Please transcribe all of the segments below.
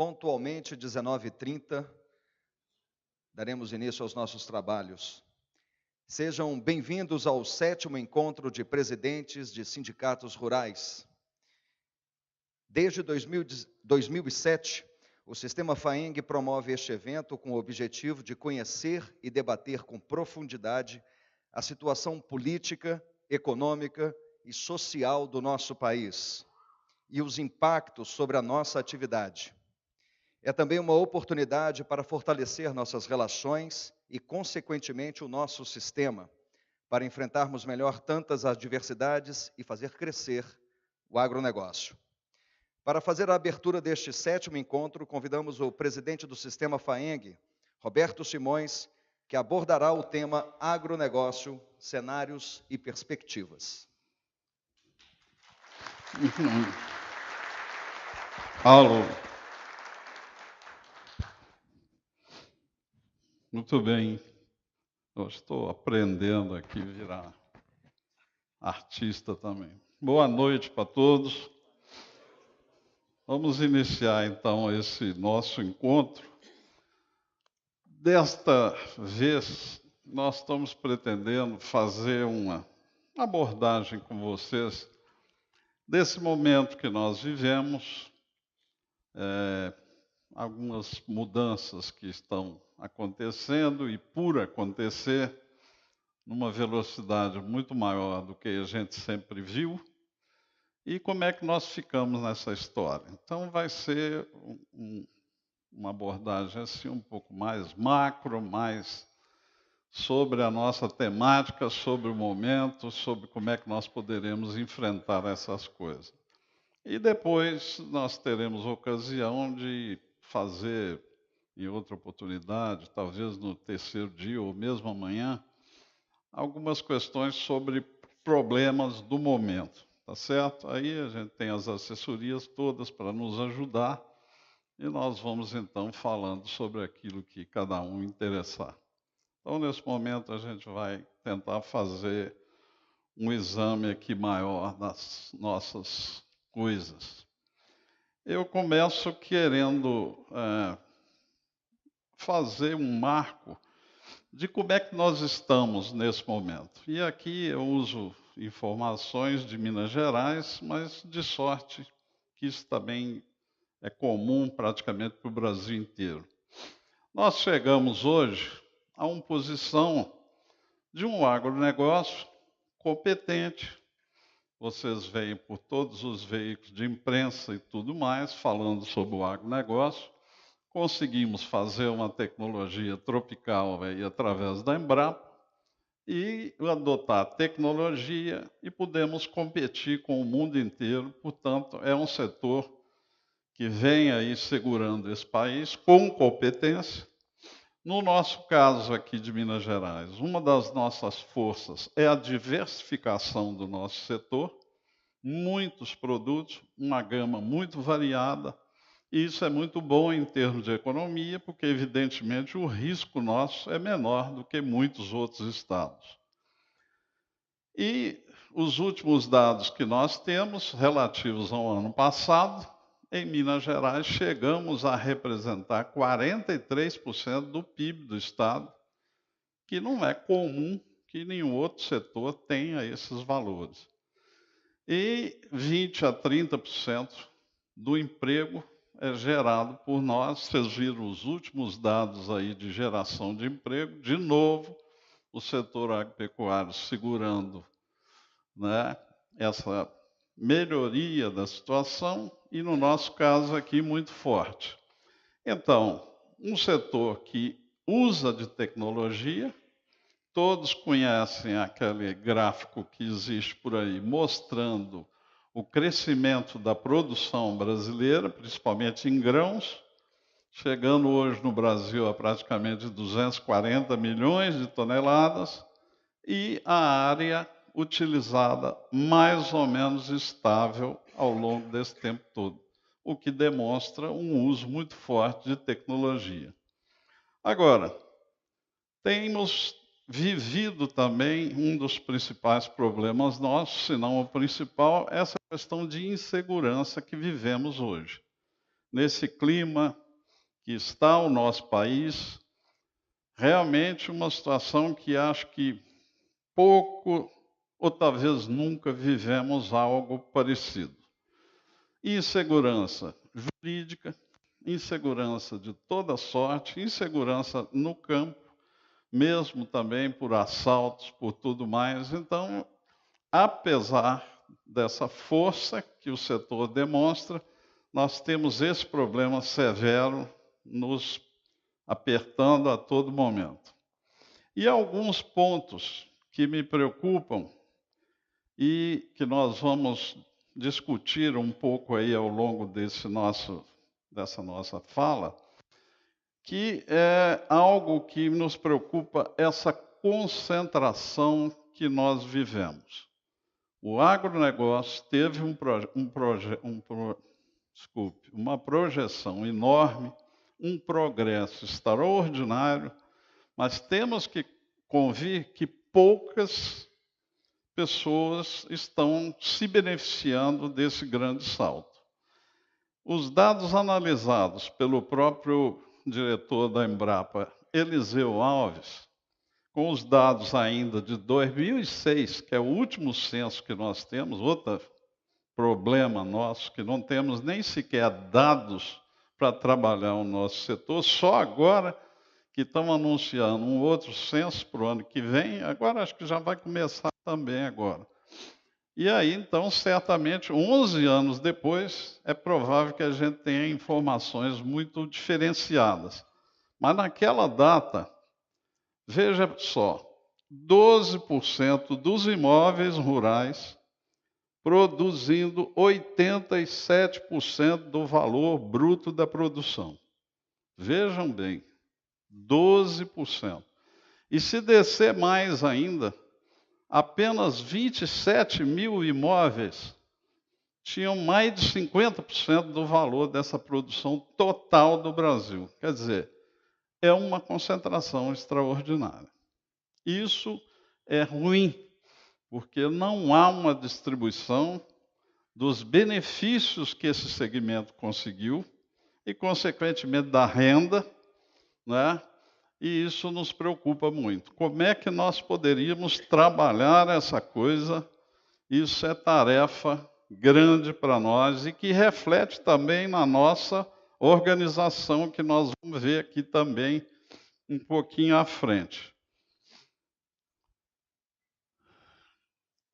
Pontualmente, 19h30, daremos início aos nossos trabalhos. Sejam bem-vindos ao 7º Encontro de Presidentes de Sindicatos Rurais. Desde 2007, o Sistema FAENG promove este evento com o objetivo de conhecer e debater com profundidade a situação política, econômica e social do nosso país e os impactos sobre a nossa atividade. É também uma oportunidade para fortalecer nossas relações e, consequentemente, o nosso sistema, para enfrentarmos melhor tantas adversidades e fazer crescer o agronegócio. Para fazer a abertura deste 7º encontro, convidamos o presidente do Sistema FAENG, Roberto Simões, que abordará o tema agronegócio, cenários e perspectivas. Alô. Muito bem. Eu estou aprendendo aqui a virar artista também. Boa noite para todos. Vamos iniciar, então, esse nosso encontro. Desta vez, nós estamos pretendendo fazer uma abordagem com vocês desse momento que nós vivemos, algumas mudanças que estão acontecendo e por acontecer numa velocidade muito maior do que a gente sempre viu, e como é que nós ficamos nessa história. Então vai ser uma abordagem assim um pouco mais macro, mais sobre a nossa temática, sobre o momento, sobre como é que nós poderemos enfrentar essas coisas. E depois nós teremos ocasião de fazer, em outra oportunidade, talvez no terceiro dia ou mesmo amanhã, algumas questões sobre problemas do momento, tá certo? Aí a gente tem as assessorias todas para nos ajudar e nós vamos então falando sobre aquilo que cada um interessar. Então, nesse momento, a gente vai tentar fazer um exame aqui maior das nossas coisas. Eu começo querendo fazer um marco de como é que nós estamos nesse momento. E aqui eu uso informações de Minas Gerais, mas de sorte que isso também é comum praticamente para o Brasil inteiro. Nós chegamos hoje a uma posição de um agronegócio competente. Vocês veem por todos os veículos de imprensa e tudo mais, falando sobre o agronegócio. Conseguimos fazer uma tecnologia tropical aí, através da Embrapa e adotar tecnologia e podemos competir com o mundo inteiro. Portanto, é um setor que vem aí segurando esse país com competência. No nosso caso aqui de Minas Gerais, uma das nossas forças é a diversificação do nosso setor, muitos produtos, uma gama muito variada, e isso é muito bom em termos de economia, porque evidentemente o risco nosso é menor do que muitos outros estados. E os últimos dados que nós temos, relativos ao ano passado, em Minas Gerais, chegamos a representar 43% do PIB do Estado, que não é comum que nenhum outro setor tenha esses valores. E 20% a 30% do emprego é gerado por nós. Vocês viram os últimos dados aí de geração de emprego. De novo, o setor agropecuário segurando, né, essa melhoria da situação e, no nosso caso aqui, muito forte. Então, um setor que usa de tecnologia, todos conhecem aquele gráfico que existe por aí, mostrando o crescimento da produção brasileira, principalmente em grãos, chegando hoje no Brasil a praticamente 240 milhões de toneladas, e a área utilizada mais ou menos estável ao longo desse tempo todo, o que demonstra um uso muito forte de tecnologia. Agora, temos vivido também um dos principais problemas nossos, se não o principal, essa questão de insegurança que vivemos hoje. nesse clima que está o nosso país, realmente uma situação que acho que pouco ou talvez nunca vivemos algo parecido. Insegurança jurídica, insegurança de toda sorte, insegurança no campo, mesmo também por assaltos, por tudo mais. Então, apesar dessa força que o setor demonstra, nós temos esse problema severo nos apertando a todo momento. E alguns pontos que me preocupam e que nós vamos discutir um pouco aí ao longo dessa nossa fala, que é algo que nos preocupa, essa concentração que nós vivemos. O agronegócio teve uma projeção enorme, um progresso extraordinário, mas temos que convir que poucas pessoas estão se beneficiando desse grande salto. Os dados analisados pelo próprio diretor da Embrapa, Eliseu Alves, com os dados ainda de 2006, que é o último censo que nós temos, outro problema nosso, que não temos nem sequer dados para trabalhar o nosso setor, só agora que estão anunciando um outro censo para o ano que vem, agora acho que já vai começar também agora. E aí, então, certamente, 11 anos depois, é provável que a gente tenha informações muito diferenciadas. Mas naquela data, veja só, 12% dos imóveis rurais produzindo 87% do valor bruto da produção. Vejam bem, 12%. E se descer mais ainda, apenas 27 mil imóveis tinham mais de 50% do valor dessa produção total do Brasil. Quer dizer, é uma concentração extraordinária. Isso é ruim, porque não há uma distribuição dos benefícios que esse segmento conseguiu e, consequentemente, da renda, né? E isso nos preocupa muito. Como é que nós poderíamos trabalhar essa coisa? Isso é tarefa grande para nós e que reflete também na nossa organização, que nós vamos ver aqui também um pouquinho à frente.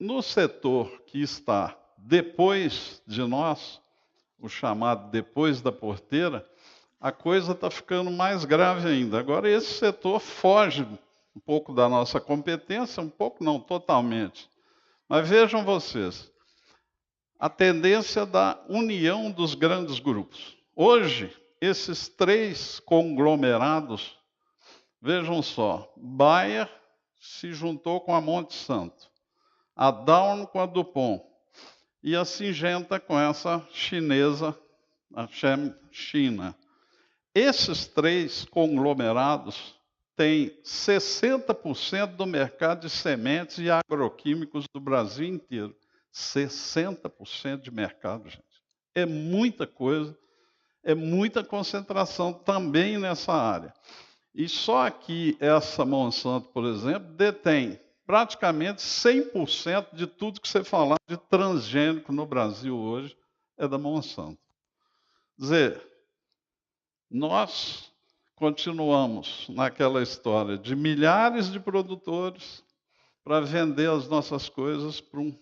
No setor que está depois de nós, o chamado depois da porteira, a coisa está ficando mais grave ainda. Agora, esse setor foge um pouco da nossa competência, um pouco não, totalmente. Mas vejam vocês, a tendência da união dos grandes grupos. Hoje, esses três conglomerados, vejam só, Bayer se juntou com a Monte Santo, a Down com a Dupont e a Syngenta com essa chinesa, a Chem China. Esses três conglomerados têm 60% do mercado de sementes e agroquímicos do Brasil inteiro. 60% de mercado, gente. É muita coisa, é muita concentração também nessa área. E só aqui, essa Monsanto, por exemplo, detém praticamente 100% de tudo que você falar de transgênico no Brasil hoje é da Monsanto. Quer dizer, nós continuamos naquela história de milhares de produtores para vender as nossas coisas para um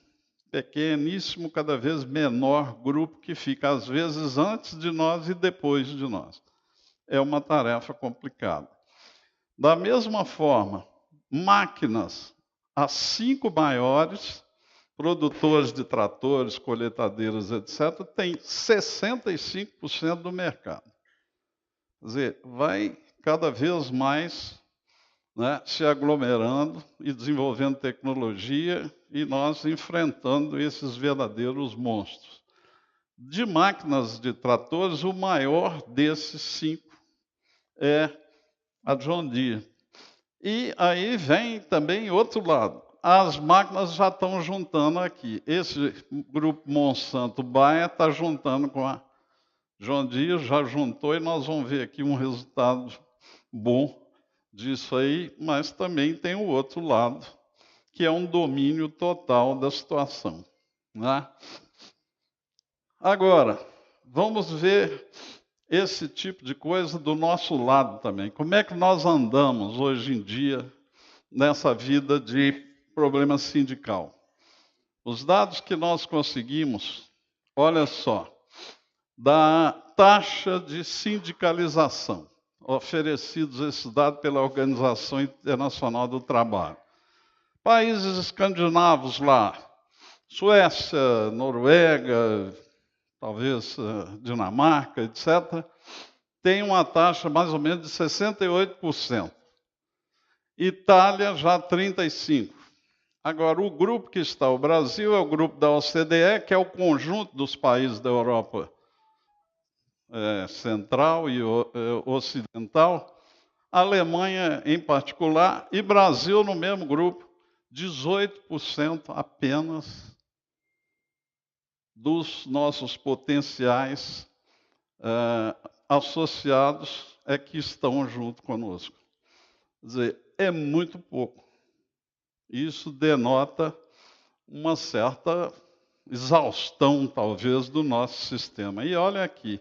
pequeníssimo, cada vez menor grupo que fica, às vezes, antes de nós e depois de nós. É uma tarefa complicada. Da mesma forma, máquinas, as 5 maiores produtores de tratores, colheitadeiras, etc., têm 65% do mercado. Quer dizer, vai cada vez mais, né, se aglomerando e desenvolvendo tecnologia e nós enfrentando esses verdadeiros monstros. De máquinas de tratores, o maior desses 5 é a John Deere. E aí vem também outro lado. As máquinas já estão juntando aqui. Esse grupo Monsanto Bayer está juntando com a John Deere já juntou e nós vamos ver aqui um resultado bom disso aí, mas também tem o outro lado, que é um domínio total da situação, né? Agora, vamos ver esse tipo de coisa do nosso lado também. Como é que nós andamos hoje em dia nessa vida de problema sindical? Os dados que nós conseguimos, olha só, da taxa de sindicalização, oferecidos esses dados pela Organização Internacional do Trabalho. Países escandinavos lá, Suécia, Noruega, talvez Dinamarca, etc., tem uma taxa mais ou menos de 68%. Itália já 35%. Agora, o grupo que está o Brasil é o grupo da OCDE, que é o conjunto dos países da Europa Central e Ocidental, Alemanha em particular, e Brasil no mesmo grupo, 18% apenas dos nossos potenciais associados é que estão junto conosco. Quer dizer, é muito pouco. Isso denota uma certa exaustão, talvez, do nosso sistema. E olha aqui,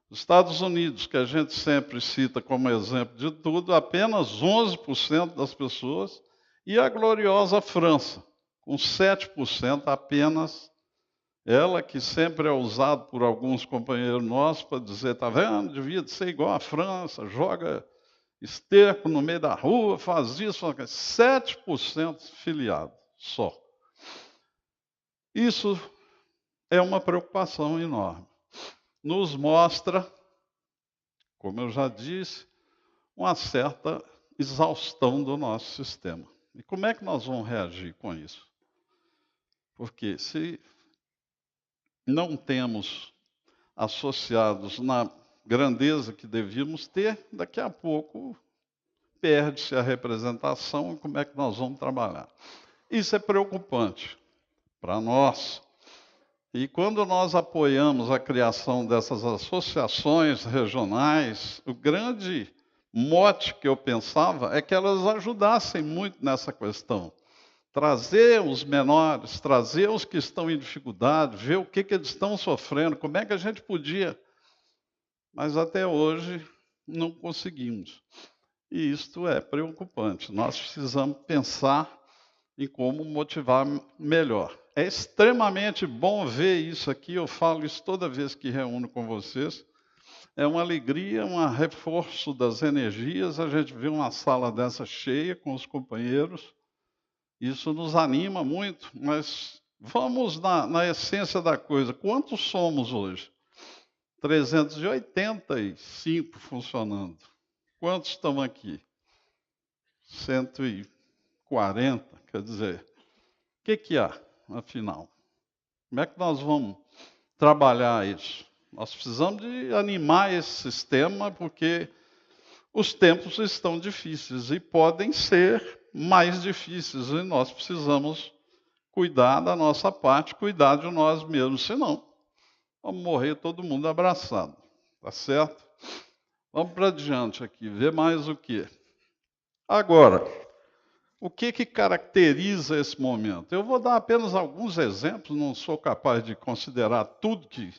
os Estados Unidos, que a gente sempre cita como exemplo de tudo, apenas 11% das pessoas, e a gloriosa França, com 7% apenas. Ela que sempre é usada por alguns companheiros nossos para dizer, tá vendo, devia ser igual a França, joga esterco no meio da rua, faz isso, faz aquilo. 7% filiado só. Isso é uma preocupação enorme. Nos mostra, como eu já disse, uma certa exaustão do nosso sistema. E como é que nós vamos reagir com isso? Porque se não temos associados na grandeza que devíamos ter, daqui a pouco perde-se a representação e como é que nós vamos trabalhar. Isso é preocupante para nós. E quando nós apoiamos a criação dessas associações regionais, o grande mote que eu pensava é que elas ajudassem muito nessa questão. Trazer os menores, trazer os que estão em dificuldade, ver o que eles estão sofrendo, como é que a gente podia. Mas até hoje não conseguimos. E isto é preocupante. Nós precisamos pensar em como motivar melhor. É extremamente bom ver isso aqui, eu falo isso toda vez que reúno com vocês. É uma alegria, um reforço das energias, a gente vê uma sala dessa cheia com os companheiros. Isso nos anima muito, mas vamos na essência da coisa. Quantos somos hoje? 385 funcionando. Quantos estão aqui? 140, quer dizer. O que há, afinal? Como é que nós vamos trabalhar isso? Nós precisamos de animar esse sistema, porque os tempos estão difíceis e podem ser mais difíceis, e nós precisamos cuidar da nossa parte, cuidar de nós mesmos, senão vamos morrer todo mundo abraçado, tá certo? Vamos para diante aqui, ver mais o quê? Agora, o que caracteriza esse momento? Eu vou dar apenas alguns exemplos, não sou capaz de considerar tudo que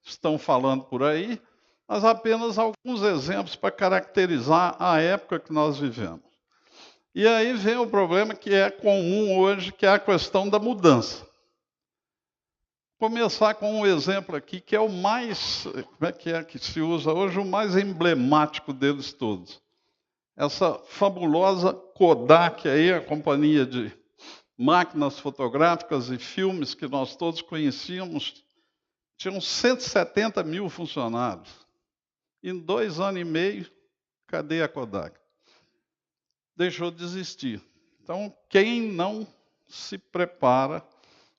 estão falando por aí, mas apenas alguns exemplos para caracterizar a época que nós vivemos. E aí vem o problema que é comum hoje, que é a questão da mudança. Começar com um exemplo aqui, que é o mais, como é que se usa hoje, o mais emblemático deles todos. Essa fabulosa Kodak aí, a companhia de máquinas fotográficas e filmes que nós todos conhecíamos, tinham 170 mil funcionários. Em 2 anos e meio, cadê a Kodak? Deixou de existir. Então, quem não se prepara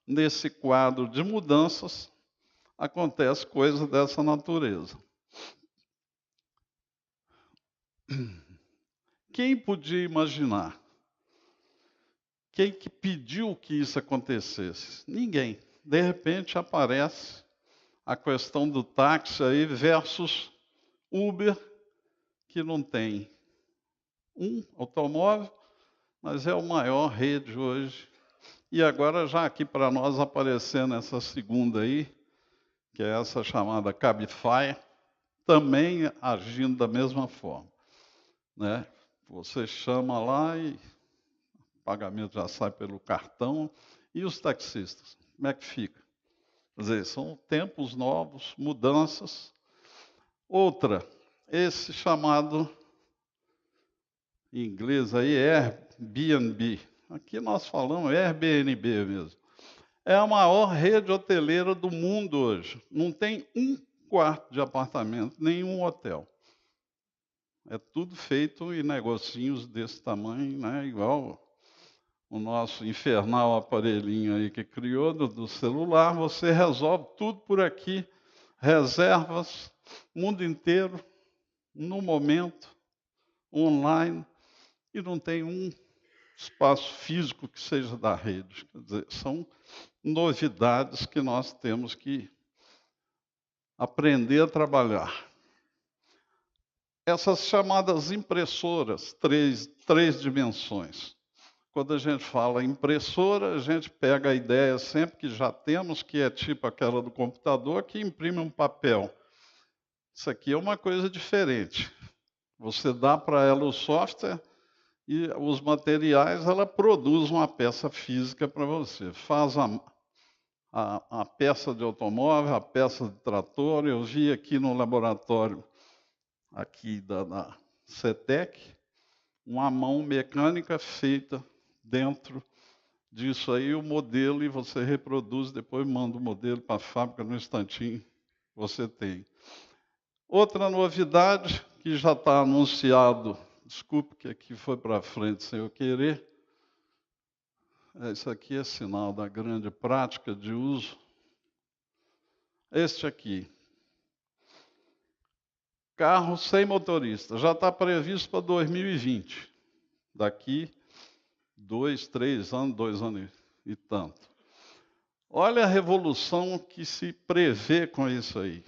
nesse quadro de mudanças, acontece coisa dessa natureza. Quem podia imaginar? Quem que pediu que isso acontecesse? Ninguém. De repente aparece a questão do táxi aí versus Uber, que não tem um automóvel, mas é a maior rede hoje. E agora já aqui para nós aparecendo essa segunda aí, que é essa chamada Cabify, também agindo da mesma forma, né? Você chama lá e o pagamento já sai pelo cartão. E os taxistas, como é que fica? Quer dizer, são tempos novos, mudanças. Outra, esse chamado, em inglês aí, Airbnb. Aqui nós falamos Airbnb mesmo. É a maior rede hoteleira do mundo hoje. Não tem um quarto de apartamento, nenhum hotel. É tudo feito em negocinhos desse tamanho, né? Igual o nosso infernal aparelhinho aí que criou do celular. Você resolve tudo por aqui, reservas, mundo inteiro, no momento, online, e não tem um espaço físico que seja da rede. Quer dizer, são novidades que nós temos que aprender a trabalhar. Essas chamadas impressoras, três dimensões. Quando a gente fala impressora, a gente pega a ideia sempre que já temos, que é tipo aquela do computador, que imprime um papel. Isso aqui é uma coisa diferente. Você dá para ela o software e os materiais, ela produz uma peça física para você. Faz a peça de automóvel, a peça de trator. Eu vi aqui no laboratório aqui da CETEC, uma mão mecânica feita dentro disso aí, o modelo, e você reproduz, depois manda o modelo para a fábrica no instantinho, você tem. Outra novidade que já está anunciado, desculpe que aqui foi para frente sem eu querer, isso aqui é sinal da grande prática de uso. Este aqui, carro sem motorista, já está previsto para 2020, daqui 2 anos e tanto. Olha a revolução que se prevê com isso aí.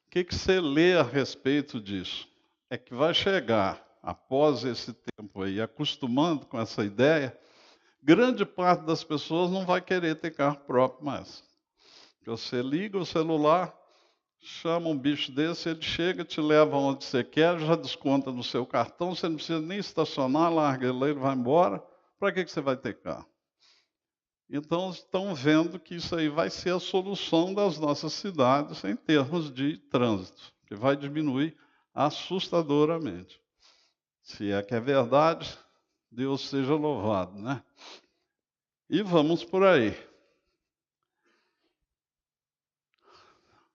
O que você lê a respeito disso? É que vai chegar, após esse tempo aí, acostumando com essa ideia, grande parte das pessoas não vai querer ter carro próprio mais. Porque você liga o celular, chama um bicho desse, ele chega, te leva onde você quer, já desconta no seu cartão, você não precisa nem estacionar, larga ele vai embora. Para que você vai ter carro? Então, estão vendo que isso aí vai ser a solução das nossas cidades em termos de trânsito, que vai diminuir assustadoramente. Se é que é verdade, Deus seja louvado, né? E vamos por aí.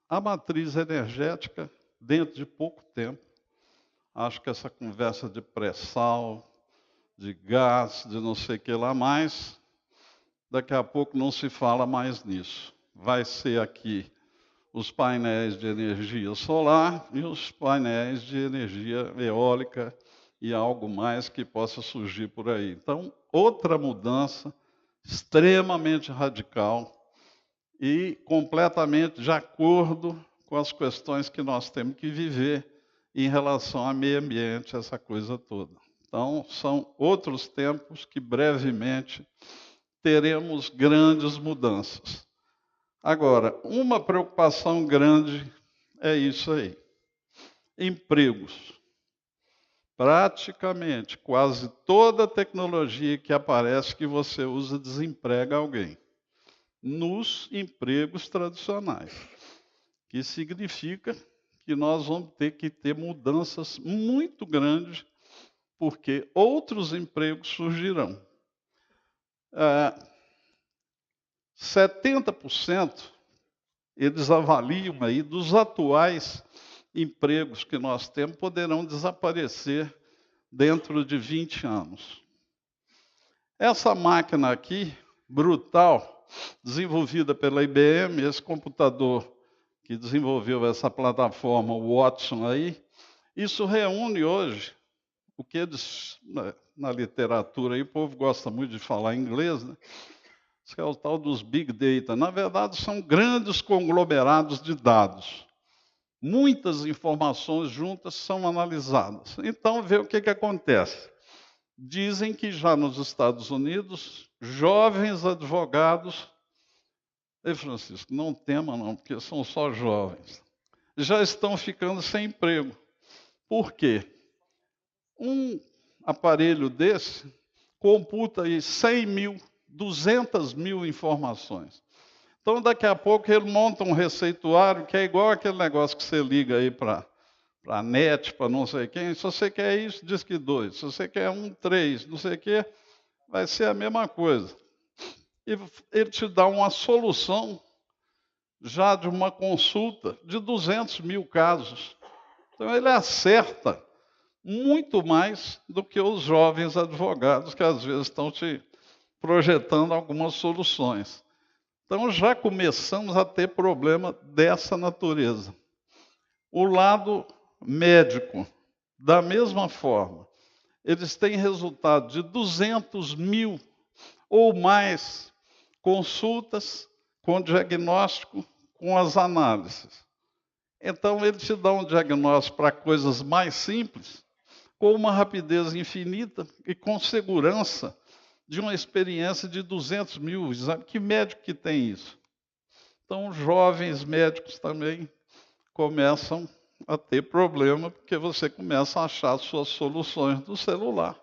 A matriz energética, dentro de pouco tempo, acho que essa conversa de pré-sal, de gás, de não sei o que lá mais, daqui a pouco não se fala mais nisso. Vai ser aqui os painéis de energia solar e os painéis de energia eólica e algo mais que possa surgir por aí. Então, outra mudança extremamente radical e completamente de acordo com as questões que nós temos que viver em relação ao meio ambiente, essa coisa toda. Então, são outros tempos que brevemente teremos grandes mudanças. Agora, uma preocupação grande é isso aí. Empregos. Praticamente, quase toda tecnologia que aparece que você usa desemprega alguém. Nos empregos tradicionais. Que significa que nós vamos ter que ter mudanças muito grandes, porque outros empregos surgirão. 70% eles avaliam aí dos atuais empregos que nós temos poderão desaparecer dentro de 20 anos. Essa máquina aqui, brutal, desenvolvida pela IBM, esse computador que desenvolveu essa plataforma, o Watson aí, isso reúne hoje o que eles, na literatura aí, o povo gosta muito de falar inglês, né? Isso é o tal dos Big Data. Na verdade, são grandes conglomerados de dados. Muitas informações juntas são analisadas. Então, vê o que acontece. Dizem que já nos Estados Unidos, jovens advogados... Ei, Francisco, não tema não, porque são só jovens. Já estão ficando sem emprego. Por quê? Um aparelho desse computa aí 100 mil, 200 mil informações. Então, daqui a pouco, ele monta um receituário que é igual aquele negócio que você liga aí para a net, para não sei quem. Se você quer isso, diz que 2. Se você quer 1, 3, não sei o quê, vai ser a mesma coisa. E ele te dá uma solução já de uma consulta de 200 mil casos. Então, ele acerta muito mais do que os jovens advogados que às vezes estão te projetando algumas soluções. Então, já começamos a ter problema dessa natureza. O lado médico, da mesma forma, eles têm resultado de 200 mil ou mais consultas com diagnóstico, com as análises. Então, ele te dá um diagnóstico para coisas mais simples, com uma rapidez infinita e com segurança de uma experiência de 200 mil exames. Que médico que tem isso? Então, jovens médicos também começam a ter problema, porque você começa a achar suas soluções no celular.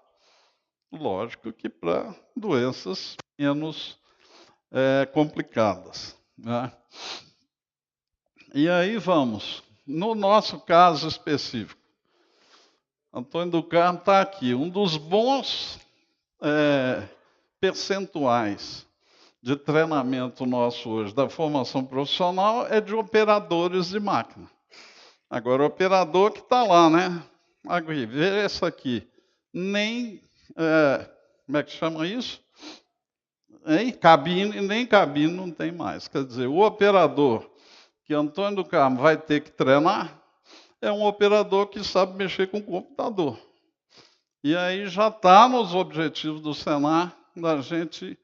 Lógico que para doenças menos complicadas, né? E aí vamos. No nosso caso específico, Antônio do Carmo está aqui. Um dos bons percentuais de treinamento nosso hoje da formação profissional é de operadores de máquina. Agora, o operador que está lá, né? Aqui, vê essa aqui. Nem, como é que chama isso? Nem cabine não tem mais. Quer dizer, o operador que Antônio do Carmo vai ter que treinar é um operador que sabe mexer com o computador. E aí já está nos objetivos do Senar da gente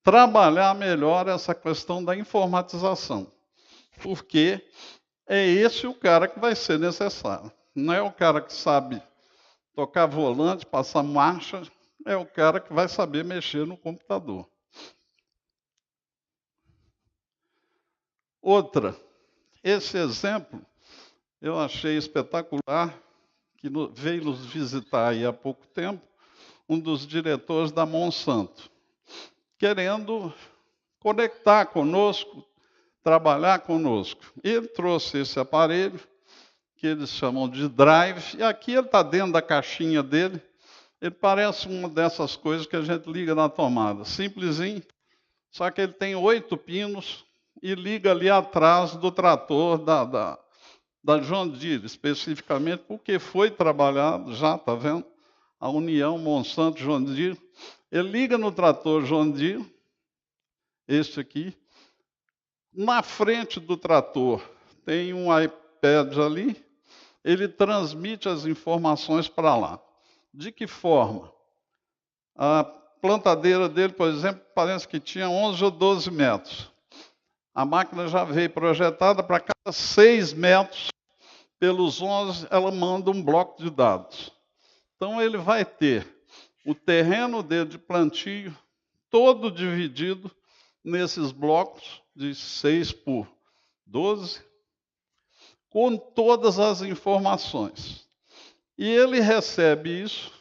trabalhar melhor essa questão da informatização. Porque é esse o cara que vai ser necessário. Não é o cara que sabe tocar volante, passar marcha, é o cara que vai saber mexer no computador. Outra, esse exemplo eu achei espetacular, que veio nos visitar aí há pouco tempo, um dos diretores da Monsanto, querendo conectar conosco, trabalhar conosco. Ele trouxe esse aparelho, que eles chamam de drive, e aqui ele está dentro da caixinha dele. Ele parece uma dessas coisas que a gente liga na tomada, simplesinho, só que ele tem 8 pinos e liga ali atrás do trator da John Deere, especificamente, porque foi trabalhado, já está vendo, a união Monsanto-John Deere. Ele liga no trator John Deere, este aqui. Na frente do trator tem um iPad ali, ele transmite as informações para lá. De que forma? A plantadeira dele, por exemplo, parece que tinha 11 ou 12 metros. A máquina já veio projetada para cada 6 metros, pelos 11, ela manda um bloco de dados. Então, ele vai ter o terreno dele de plantio todo dividido nesses blocos de 6 por 12, com todas as informações. E ele recebe isso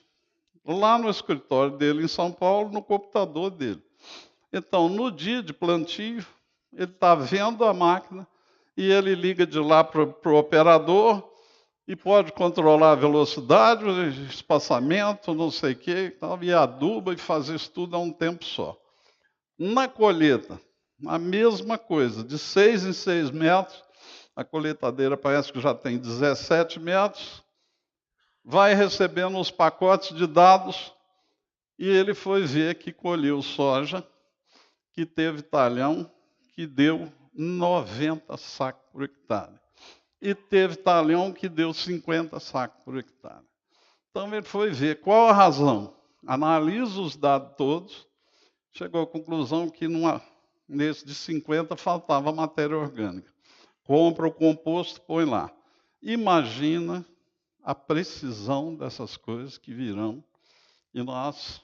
lá no escritório dele em São Paulo, no computador dele. Então, no dia de plantio, ele está vendo a máquina e ele liga de lá para o operador e pode controlar a velocidade, o espaçamento, não sei o quê, e aduba e fazer isso tudo a um tempo só. Na colheita, a mesma coisa, de 6 em 6 metros, a colheitadeira parece que já tem 17 metros, vai recebendo os pacotes de dados e ele foi ver que colheu soja, que teve talhão, que deu 90 sacos por hectare. E teve talhão que deu 50 sacos por hectare. Então ele foi ver qual a razão. Analisa os dados todos, chegou à conclusão que nesse de 50 faltava matéria orgânica. Compra o composto, põe lá. Imagina a precisão dessas coisas que virão e nós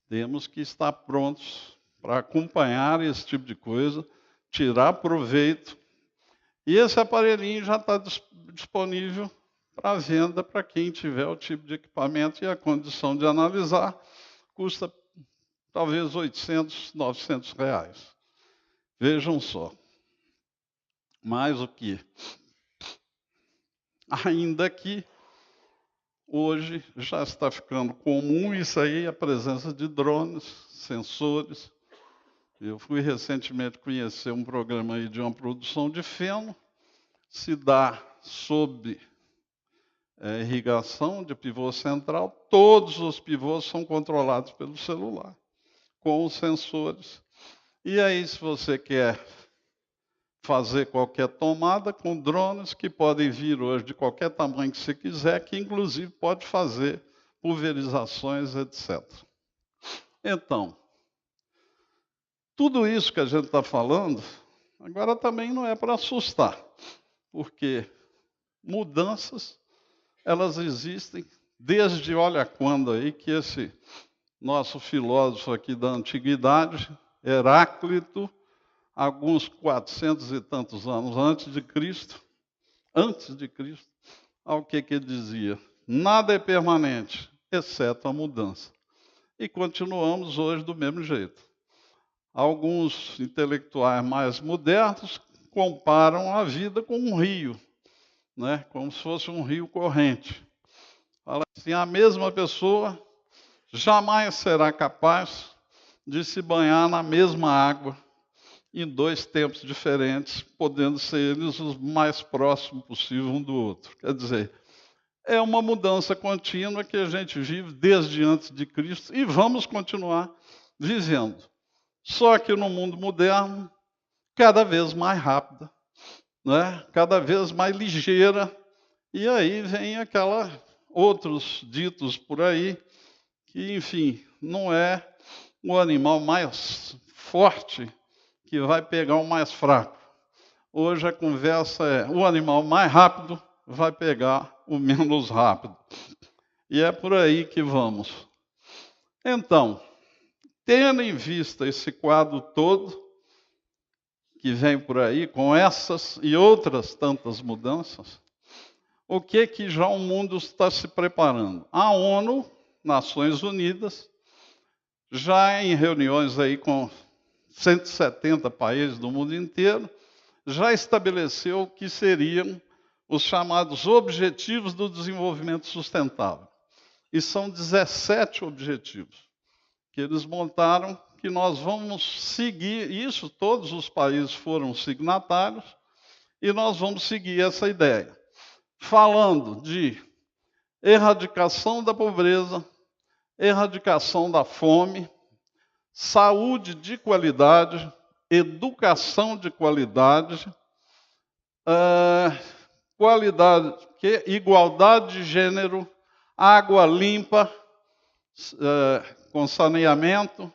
temos que estar prontos para acompanhar esse tipo de coisa, tirar proveito. E esse aparelhinho já está disponível para venda para quem tiver o tipo de equipamento e a condição de analisar. Custa talvez R$800, R$900. Vejam só. Mais o que? Ainda que hoje já está ficando comum isso aí, a presença de drones, sensores. Eu fui recentemente conhecer um programa aí de uma produção de feno, se dá sob irrigação de pivô central, todos os pivôs são controlados pelo celular, com os sensores. E aí, se você quer fazer qualquer tomada com drones que podem vir hoje de qualquer tamanho que você quiser, que inclusive pode fazer pulverizações, etc. Então, tudo isso que a gente está falando, agora também não é para assustar, porque mudanças, elas existem desde olha quando aí que esse nosso filósofo aqui da antiguidade, Heráclito, alguns 400 e tantos anos antes de Cristo, ao que ele dizia? Nada é permanente, exceto a mudança. E continuamos hoje do mesmo jeito. Alguns intelectuais mais modernos comparam a vida com um rio, né? Como se fosse um rio corrente. Fala assim, a mesma pessoa jamais será capaz de se banhar na mesma água em dois tempos diferentes, podendo ser eles os mais próximos possível um do outro. Quer dizer, é uma mudança contínua que a gente vive desde antes de Cristo e vamos continuar vivendo. Só que no mundo moderno, cada vez mais rápida, né? Cada vez mais ligeira, e aí vem outros ditos por aí, que, enfim, não é o animal mais forte que vai pegar o mais fraco. Hoje a conversa é o animal mais rápido vai pegar o menos rápido. E é por aí que vamos. Então, tendo em vista esse quadro todo que vem por aí, com essas e outras tantas mudanças, o que já o mundo está se preparando? A ONU, Nações Unidas, já em reuniões aí com 170 países do mundo inteiro, já estabeleceu o que seriam os chamados Objetivos do Desenvolvimento Sustentável. E são 17 objetivos que eles montaram, que nós vamos seguir, isso todos os países foram signatários, e nós vamos seguir essa ideia. Falando de erradicação da pobreza, erradicação da fome, saúde de qualidade, educação de qualidade, igualdade de gênero, água limpa, com saneamento,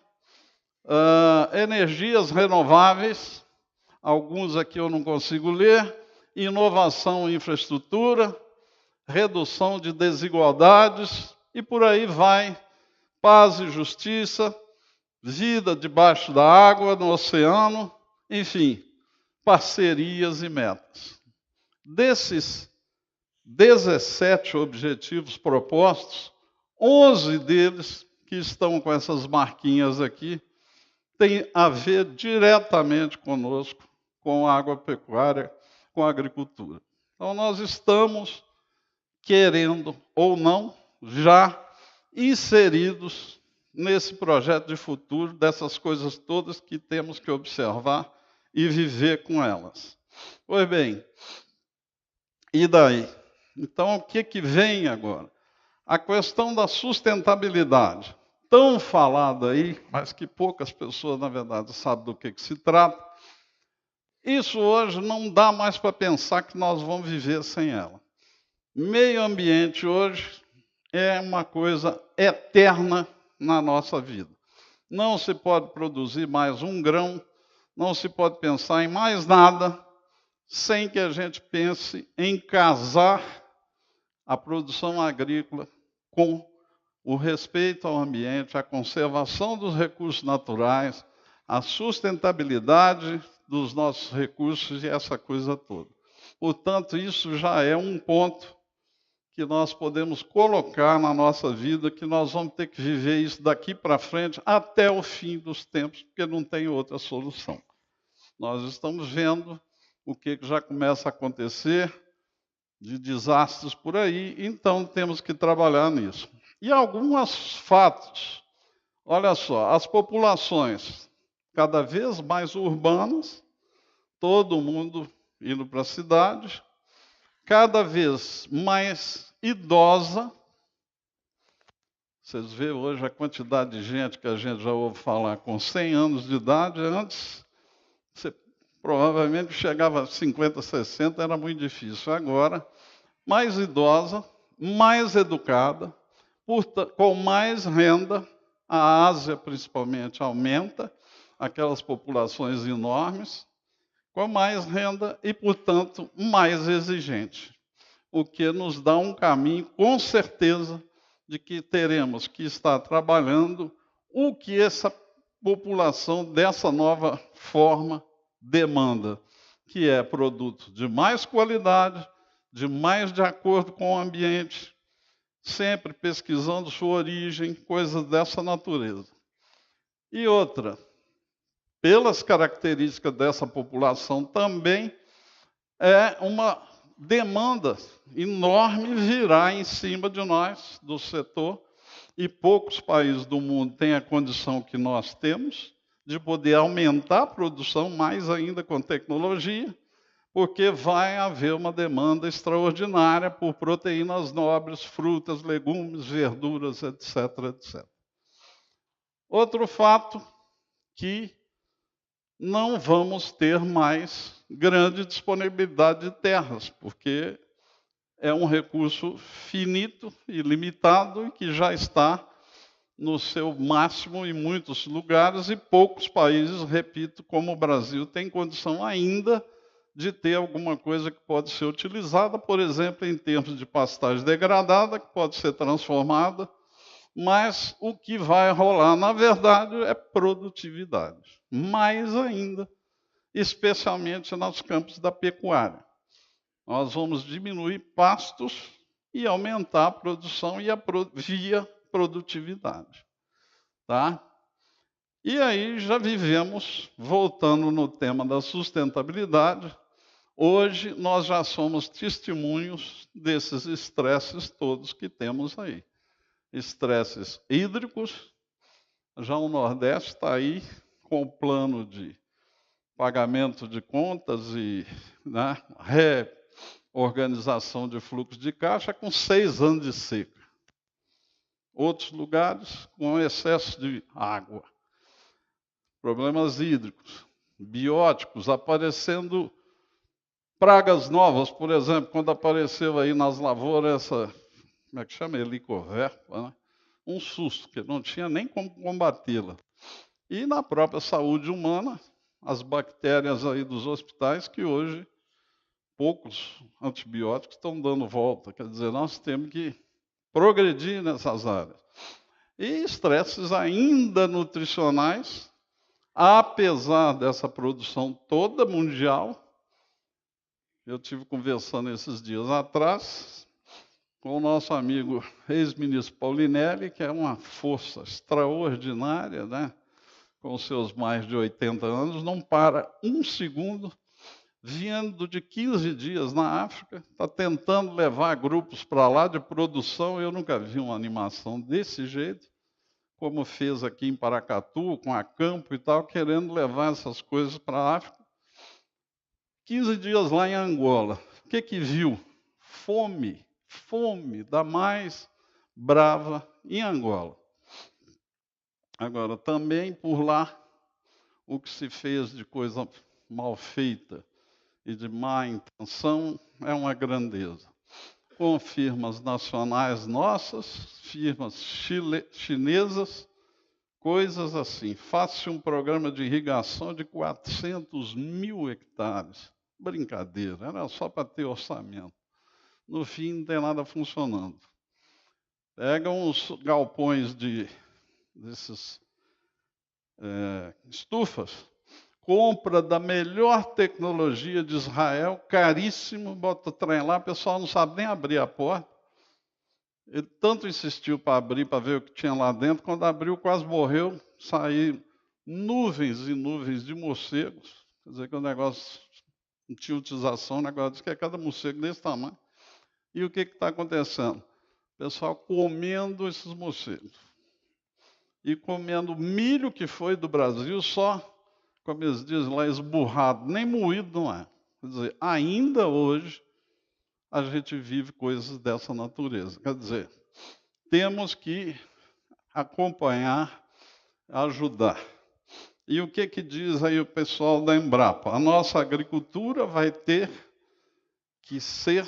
energias renováveis, alguns aqui eu não consigo ler, inovação e infraestrutura, redução de desigualdades, e por aí vai, paz e justiça, vida debaixo da água, no oceano, enfim, parcerias e metas. Desses 17 objetivos propostos, 11 deles, que estão com essas marquinhas aqui, têm a ver diretamente conosco, com a agropecuária, com a agricultura. Então, nós estamos querendo ou não, já inseridos nesse projeto de futuro, dessas coisas todas que temos que observar e viver com elas. Pois bem, e daí? Então, o que vem agora? A questão da sustentabilidade, tão falada aí, mas que poucas pessoas, na verdade, sabem do que se trata. Isso hoje não dá mais para pensar que nós vamos viver sem ela. Meio ambiente hoje é uma coisa eterna na nossa vida. não se pode produzir mais um grão, não se pode pensar em mais nada sem que a gente pense em casar a produção agrícola com o respeito ao ambiente, a conservação dos recursos naturais, a sustentabilidade dos nossos recursos e essa coisa toda. Portanto, isso já é um ponto que nós podemos colocar na nossa vida, que nós vamos ter que viver isso daqui para frente até o fim dos tempos, porque não tem outra solução. Nós estamos vendo o que já começa a acontecer de desastres por aí, então temos que trabalhar nisso. E alguns fatos. Olha só, as populações cada vez mais urbanas, todo mundo indo para a cidade, cada vez mais idosa. Vocês veem hoje a quantidade de gente que a gente já ouve falar com 100 anos de idade. Antes, você provavelmente chegava a 50, 60, era muito difícil. Agora, mais idosa, mais educada, com mais renda, a Ásia principalmente aumenta, aquelas populações enormes, com mais renda e, portanto, mais exigente. O que nos dá um caminho, com certeza, de que teremos que estar trabalhando o que essa população dessa nova forma demanda, que é produto de mais qualidade, de mais de acordo com o ambiente, sempre pesquisando sua origem, coisas dessa natureza. E outra, pelas características dessa população também, é uma demanda enorme virá em cima de nós, do setor, e poucos países do mundo têm a condição que nós temos de poder aumentar a produção, mais ainda com tecnologia, porque vai haver uma demanda extraordinária por proteínas nobres, frutas, legumes, verduras, etc., etc. Outro fato, que não vamos ter mais grande disponibilidade de terras, porque é um recurso finito e limitado e que já está no seu máximo em muitos lugares e poucos países, repito, como o Brasil, tem condição ainda de ter alguma coisa que pode ser utilizada, por exemplo, em termos de pastagem degradada, que pode ser transformada, mas o que vai rolar, na verdade, é produtividade. Mais ainda, especialmente nos campos da pecuária. Nós vamos diminuir pastos e aumentar a produção via produtividade. Tá? E aí já vivemos, voltando no tema da sustentabilidade, hoje nós já somos testemunhos desses estresses todos que temos aí. Estresses hídricos, já o Nordeste está aí com o plano de pagamento de contas e reorganização de fluxo de caixa com 6 anos de seca. Outros lugares com excesso de água. Problemas hídricos, bióticos, aparecendo pragas novas, por exemplo, quando apareceu aí nas lavouras essa, como é que chama? Helicoverpa, né? Um susto, que não tinha nem como combatê-la. E na própria saúde humana, as bactérias aí dos hospitais, que hoje poucos antibióticos estão dando volta. Quer dizer, nós temos que progredir nessas áreas. E estresses ainda nutricionais, apesar dessa produção toda mundial. Eu tive conversando esses dias atrás com o nosso amigo ex-ministro Paulinelli, que é uma força extraordinária, né? Com seus mais de 80 anos, não para um segundo, vindo de 15 dias na África, está tentando levar grupos para lá de produção. Eu nunca vi uma animação desse jeito, como fez aqui em Paracatu, com a Campo e tal, querendo levar essas coisas para a África. 15 dias lá em Angola. O que viu? Fome. Fome da mais brava em Angola. Agora, também por lá, o que se fez de coisa mal feita e de má intenção é uma grandeza. Com firmas nacionais nossas, firmas chinesas, Coisas assim. Faça um programa de irrigação de 400 mil hectares. Brincadeira, era só para ter orçamento. No fim, não tem nada funcionando. Pega uns galpões desses estufas, compra da melhor tecnologia de Israel, caríssimo, bota o trem lá, o pessoal não sabe nem abrir a porta. Ele tanto insistiu para abrir, para ver o que tinha lá dentro, quando abriu, quase morreu, saíram nuvens e nuvens de morcegos. Quer dizer que o negócio não tinha utilização, o negócio diz que é cada morcego desse tamanho. E o que está acontecendo? O pessoal comendo esses morcegos. E comendo milho que foi do Brasil, só, como eles dizem lá, esburrado, nem moído não é. Quer dizer, ainda hoje, a gente vive coisas dessa natureza. Quer dizer, temos que acompanhar, ajudar. E o que diz aí o pessoal da Embrapa? A nossa agricultura vai ter que ser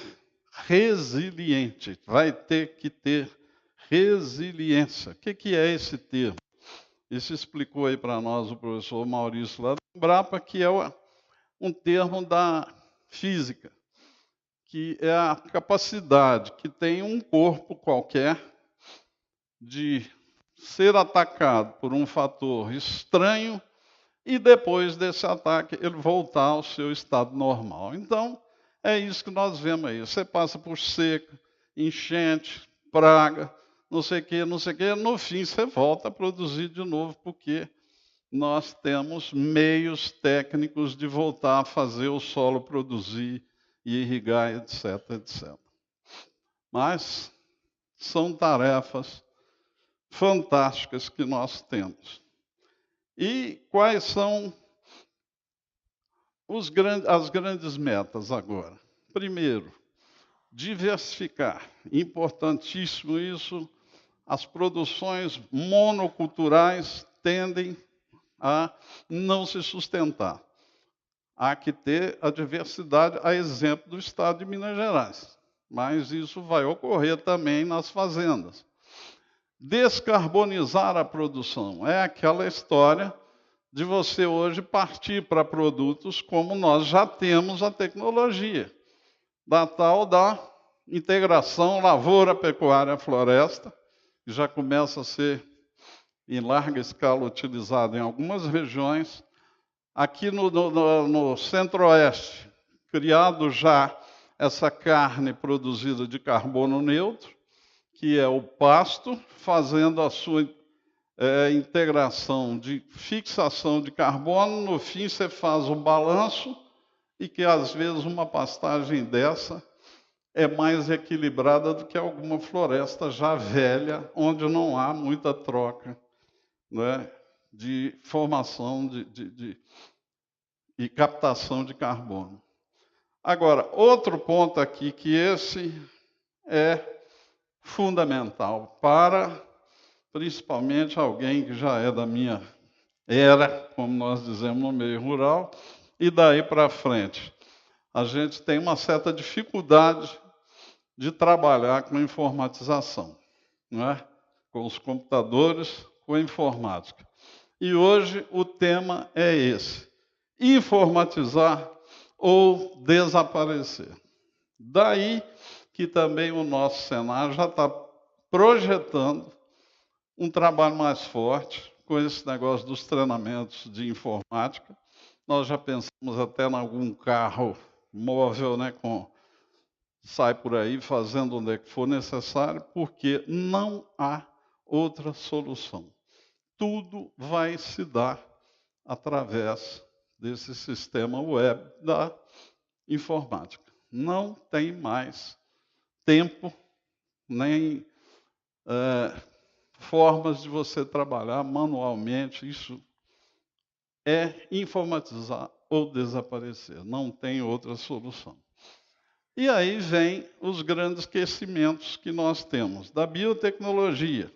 resiliente, vai ter que ter resiliência. O que é esse termo? Isso explicou aí para nós o professor Maurício lá da Embrapa, que é um termo da física, que é a capacidade que tem um corpo qualquer de ser atacado por um fator estranho e depois desse ataque ele voltar ao seu estado normal. Então, é isso que nós vemos aí. Você passa por seca, enchente, praga, não sei o quê, no fim você volta a produzir de novo, porque nós temos meios técnicos de voltar a fazer o solo produzir e irrigar, etc, etc. Mas são tarefas fantásticas que nós temos. E quais são as grandes metas agora? Primeiro, diversificar. Importantíssimo isso. As produções monoculturais tendem a não se sustentar. Há que ter a diversidade, a exemplo do estado de Minas Gerais. Mas isso vai ocorrer também nas fazendas. Descarbonizar a produção é aquela história de você hoje partir para produtos como nós já temos a tecnologia, da tal da integração lavoura, pecuária, floresta, que já começa a ser em larga escala utilizada em algumas regiões. Aqui no Centro-Oeste, criado já essa carne produzida de carbono neutro, que é o pasto, fazendo a sua integração de fixação de carbono. No fim, você faz o balanço e que, às vezes, uma pastagem dessa é mais equilibrada do que alguma floresta já velha, onde não há muita troca, né, de formação e captação de carbono. Agora, outro ponto aqui, que esse é fundamental para, principalmente, alguém que já é da minha era, como nós dizemos no meio rural, e daí para frente. A gente tem uma certa dificuldade de trabalhar com informatização, não é? Com os computadores, com a informática. E hoje o tema é esse: informatizar ou desaparecer. Daí que também o nosso Senar já está projetando um trabalho mais forte com esse negócio dos treinamentos de informática. Nós já pensamos até em algum carro móvel, né, sai por aí fazendo onde é que for necessário, porque não há outra solução. Tudo vai se dar através desse sistema web da informática. Não tem mais tempo, nem formas de você trabalhar manualmente. Isso é informatizar ou desaparecer. Não tem outra solução. E aí vem os grandes crescimentos que nós temos da biotecnologia,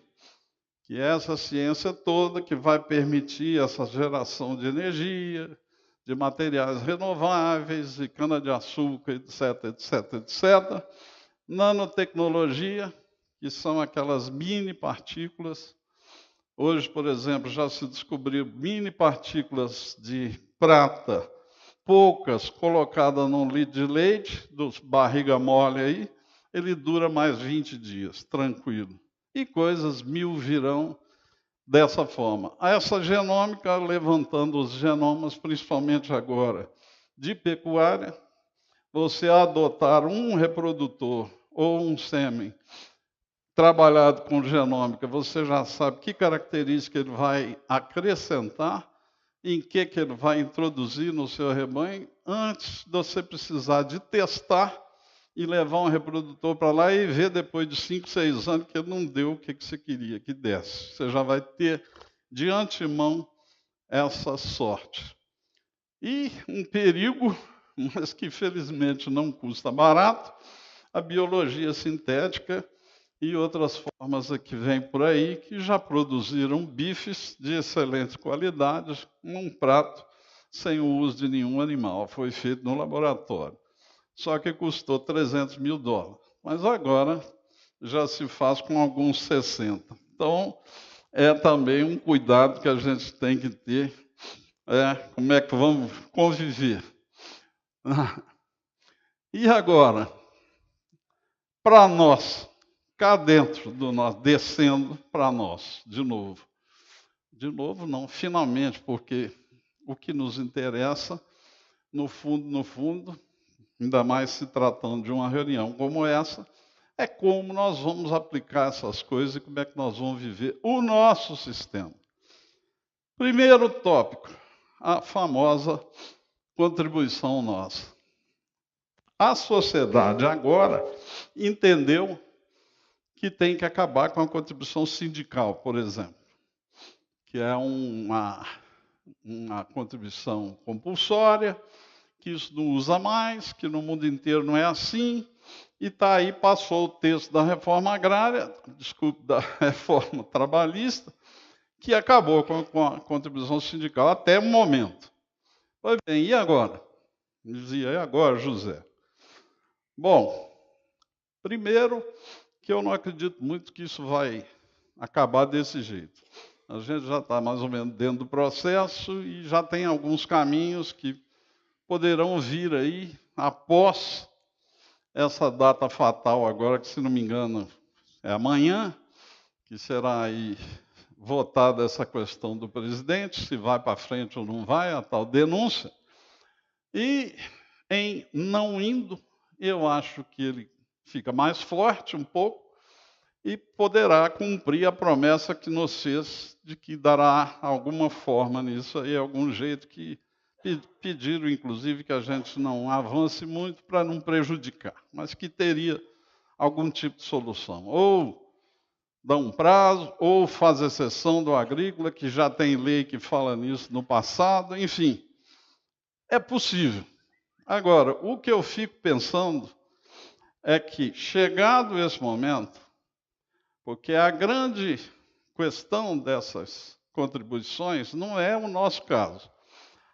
que é essa ciência toda que vai permitir essa geração de energia, de materiais renováveis, de cana-de-açúcar, etc, etc, etc. Nanotecnologia, que são aquelas mini partículas Hoje, por exemplo, já se descobriu mini partículas de prata, poucas, colocadas num litro de leite, dos barriga mole aí, ele dura mais 20 dias, tranquilo. E coisas mil virão dessa forma. Essa genômica, levantando os genomas, principalmente agora, de pecuária, você adotar um reprodutor ou um sêmen trabalhado com genômica, você já sabe que característica ele vai acrescentar, em que ele vai introduzir no seu rebanho, antes de você precisar de testar e levar um reprodutor para lá e ver depois de 5, 6 anos que ele não deu o que você queria que desse. Você já vai ter de antemão essa sorte. E um perigo, mas que felizmente não custa barato, a biologia sintética e outras formas que vêm por aí, que já produziram bifes de excelente qualidade, num prato, sem o uso de nenhum animal. Foi feito no laboratório. Só que custou $300 mil. Mas agora já se faz com alguns 60. Então, é também um cuidado que a gente tem que ter. Como é que vamos conviver? E agora, para nós, cá dentro do nosso, descendo para nós, de novo. De novo, não, finalmente, porque o que nos interessa, no fundo, ainda mais se tratando de uma reunião como essa, é como nós vamos aplicar essas coisas e como é que nós vamos viver o nosso sistema. Primeiro tópico, a famosa contribuição nossa. A sociedade agora entendeu que tem que acabar com a contribuição sindical, por exemplo, que é uma contribuição compulsória, que isso não usa mais, que no mundo inteiro não é assim, e está aí, passou o texto da reforma agrária, da reforma trabalhista, que acabou com a contribuição sindical até o momento. Pois bem, e agora? Dizia, e agora, José? Bom, primeiro, que eu não acredito muito que isso vai acabar desse jeito. A gente já está mais ou menos dentro do processo e já tem alguns caminhos que poderão vir aí após essa data fatal agora, que se não me engano é amanhã, que será aí votada essa questão do presidente, se vai para frente ou não vai, a tal denúncia. E em não indo, eu acho que ele fica mais forte um pouco e poderá cumprir a promessa que nos fez de que dará alguma forma nisso aí, algum jeito que pediram, inclusive, que a gente não avance muito para não prejudicar, mas que teria algum tipo de solução. Ou dar um prazo, ou faz exceção do agrícola, que já tem lei que fala nisso no passado, enfim. É possível. Agora, o que eu fico pensando é que, chegado esse momento, porque a grande questão dessas contribuições não é o nosso caso.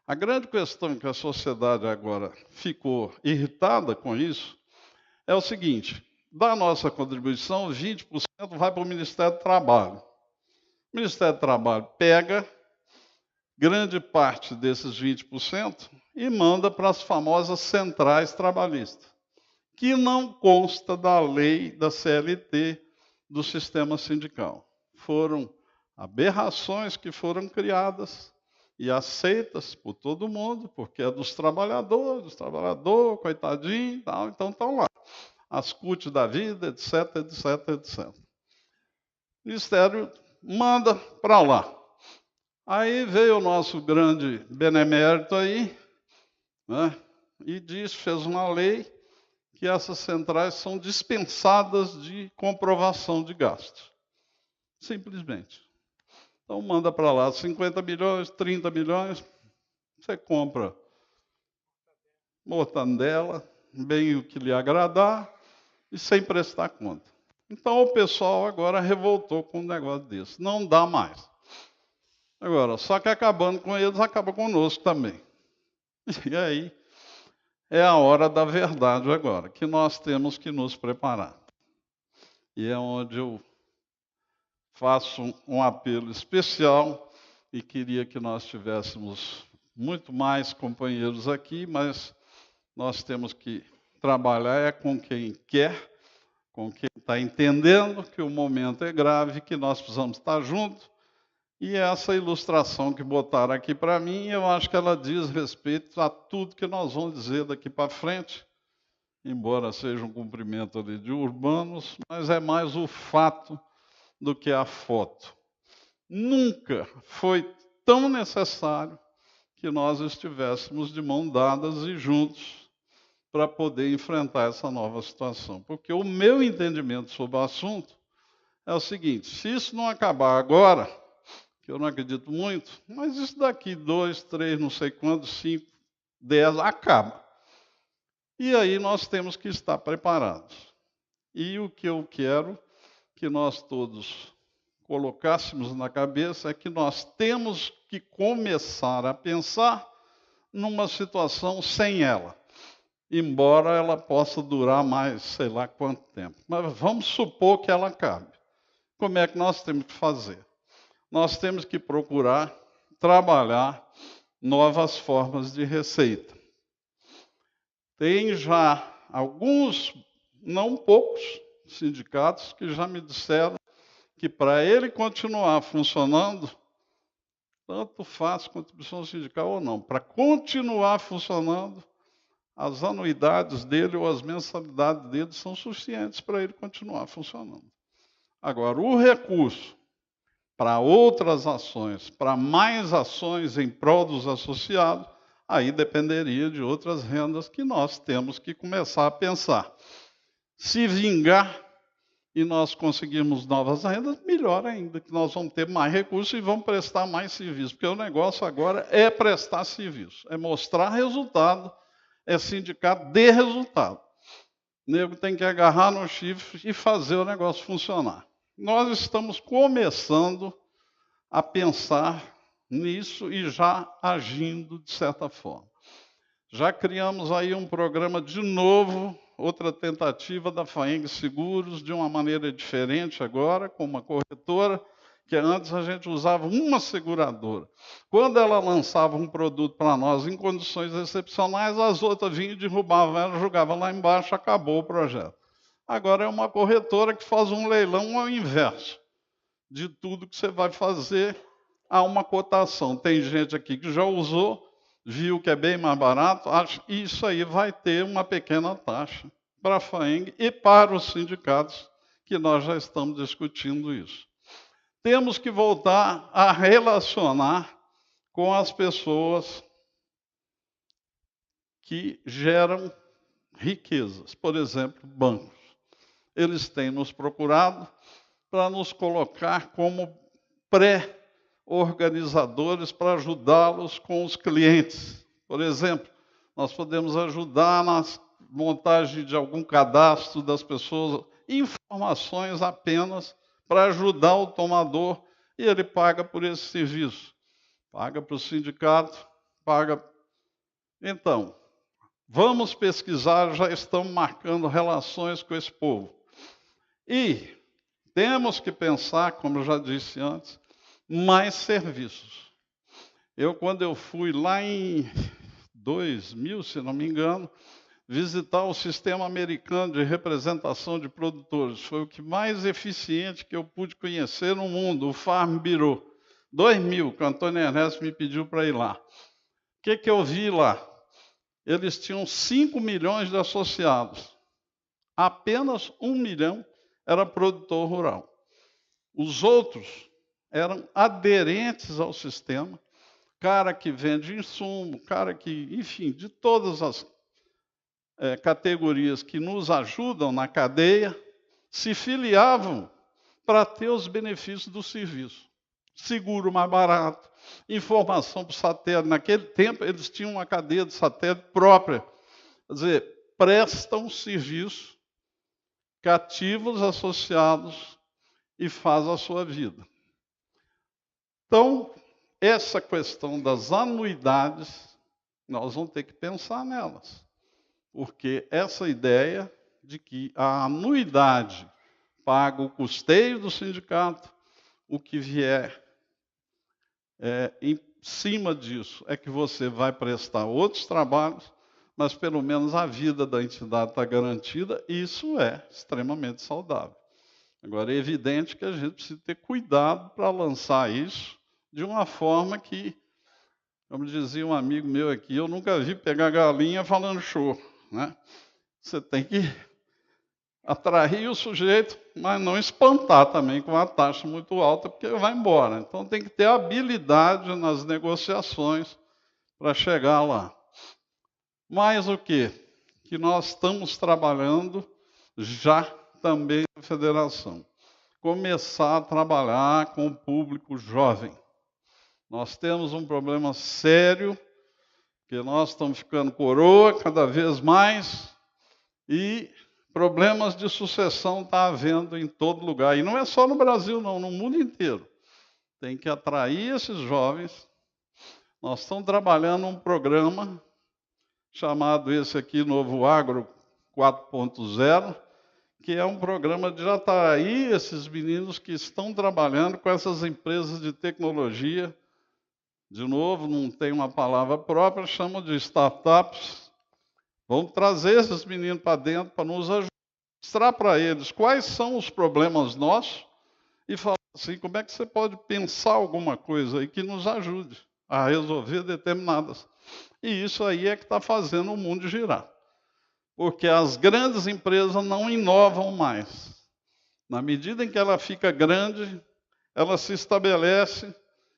A grande questão que a sociedade agora ficou irritada com isso é o seguinte: da nossa contribuição, 20% vai para o Ministério do Trabalho. O Ministério do Trabalho pega grande parte desses 20% e manda para as famosas centrais trabalhistas, que não consta da lei da CLT do sistema sindical. Foram aberrações que foram criadas e aceitas por todo mundo, porque é dos trabalhadores, coitadinho, tal, então estão lá. As CUT da vida, etc, etc, etc. O Ministério manda para lá. Aí veio o nosso grande benemérito aí, né, e fez uma lei que essas centrais são dispensadas de comprovação de gastos. Simplesmente. Então manda para lá 50 milhões, 30 milhões, você compra mortandela, bem o que lhe agradar, e sem prestar conta. Então o pessoal agora revoltou com um negócio desse. Não dá mais. Agora, só que acabando com eles, acaba conosco também. E aí é a hora da verdade agora, que nós temos que nos preparar. E é onde eu faço um apelo especial e queria que nós tivéssemos muito mais companheiros aqui, mas nós temos que trabalhar com quem quer, com quem está entendendo que o momento é grave, que nós precisamos estar juntos. E essa ilustração que botaram aqui para mim, eu acho que ela diz respeito a tudo que nós vamos dizer daqui para frente, embora seja um cumprimento ali de urbanos, mas é mais o fato do que a foto. Nunca foi tão necessário que nós estivéssemos de mãos dadas e juntos para poder enfrentar essa nova situação. Porque o meu entendimento sobre o assunto é o seguinte: se isso não acabar agora, que eu não acredito muito, mas isso daqui 2, 3, não sei quantos, 5, 10, acaba. E aí nós temos que estar preparados. E o que eu quero que nós todos colocássemos na cabeça é que nós temos que começar a pensar numa situação sem ela, embora ela possa durar mais, sei lá quanto tempo. Mas vamos supor que ela acabe. Como é que nós temos que fazer? Nós temos que procurar trabalhar novas formas de receita. Tem já alguns, não poucos, sindicatos que já me disseram que para ele continuar funcionando, tanto faz contribuição sindical ou não, para continuar funcionando, as anuidades dele ou as mensalidades dele são suficientes para ele continuar funcionando. Agora, o recurso para outras ações, para mais ações em prol dos associados, aí dependeria de outras rendas que nós temos que começar a pensar. Se vingar e nós conseguirmos novas rendas, melhor ainda, que nós vamos ter mais recursos e vamos prestar mais serviço, porque o negócio agora é prestar serviço, é mostrar resultado, é sindicato de resultado. O nego tem que agarrar no chifre e fazer o negócio funcionar. Nós estamos começando a pensar nisso e já agindo de certa forma. Já criamos aí um programa de novo, outra tentativa da FAENG Seguros, de uma maneira diferente agora, com uma corretora, que antes a gente usava uma seguradora. Quando ela lançava um produto para nós em condições excepcionais, as outras vinham e derrubavam ela, jogavam lá embaixo, acabou o projeto. Agora é uma corretora que faz um leilão ao inverso. De tudo que você vai fazer, há uma cotação. Tem gente aqui que já usou, viu que é bem mais barato, acho que isso aí vai ter uma pequena taxa para a FAENG e para os sindicatos, que nós já estamos discutindo isso. Temos que voltar a relacionar com as pessoas que geram riquezas, por exemplo, bancos. Eles têm nos procurado para nos colocar como pré-organizadores para ajudá-los com os clientes. Por exemplo, nós podemos ajudar na montagem de algum cadastro das pessoas, informações apenas para ajudar o tomador, e ele paga por esse serviço. Paga para o sindicato, paga. Então, vamos pesquisar, já estamos marcando relações com esse povo. E temos que pensar, como eu já disse antes, mais serviços. Quando eu fui lá em 2000, se não me engano, visitar o sistema americano de representação de produtores, foi o que mais eficiente que eu pude conhecer no mundo, o Farm Bureau. 2000, que o Antônio Ernesto me pediu para ir lá. O que eu vi lá? Eles tinham 5 milhões de associados. Apenas 1 milhão era produtor rural. Os outros eram aderentes ao sistema, cara que vende insumo, cara que, enfim, de todas as categorias que nos ajudam na cadeia, se filiavam para ter os benefícios do serviço. Seguro mais barato, informação por satélite. Naquele tempo, eles tinham uma cadeia de satélite própria. Quer dizer, prestam serviço, cativos associados e faz a sua vida. Então, essa questão das anuidades, nós vamos ter que pensar nelas. Porque essa ideia de que a anuidade paga o custeio do sindicato, o que vier em cima disso é que você vai prestar outros trabalhos, mas pelo menos a vida da entidade está garantida, e isso é extremamente saudável. Agora, é evidente que a gente precisa ter cuidado para lançar isso de uma forma que, como dizia um amigo meu aqui, eu nunca vi pegar galinha falando show, né? Você tem que atrair o sujeito, mas não espantar também com uma taxa muito alta, porque ele vai embora. Então tem que ter habilidade nas negociações para chegar lá. Mais o quê? Que nós estamos trabalhando já também na federação. Começar a trabalhar com o público jovem. Nós temos um problema sério, que nós estamos ficando coroa cada vez mais, e problemas de sucessão está havendo em todo lugar. E não é só no Brasil, não, no mundo inteiro. Tem que atrair esses jovens. Nós estamos trabalhando um programa chamado esse aqui, Novo Agro 4.0, que é um programa de atrair esses meninos que estão trabalhando com essas empresas de tecnologia. De novo, não tem uma palavra própria, chamam de startups. Vamos trazer esses meninos para dentro para nos ajudar, mostrar para eles quais são os problemas nossos e falar assim, como é que você pode pensar alguma coisa aí que nos ajude a resolver determinadas. E isso aí é que está fazendo o mundo girar. Porque as grandes empresas não inovam mais. Na medida em que ela fica grande, ela se estabelece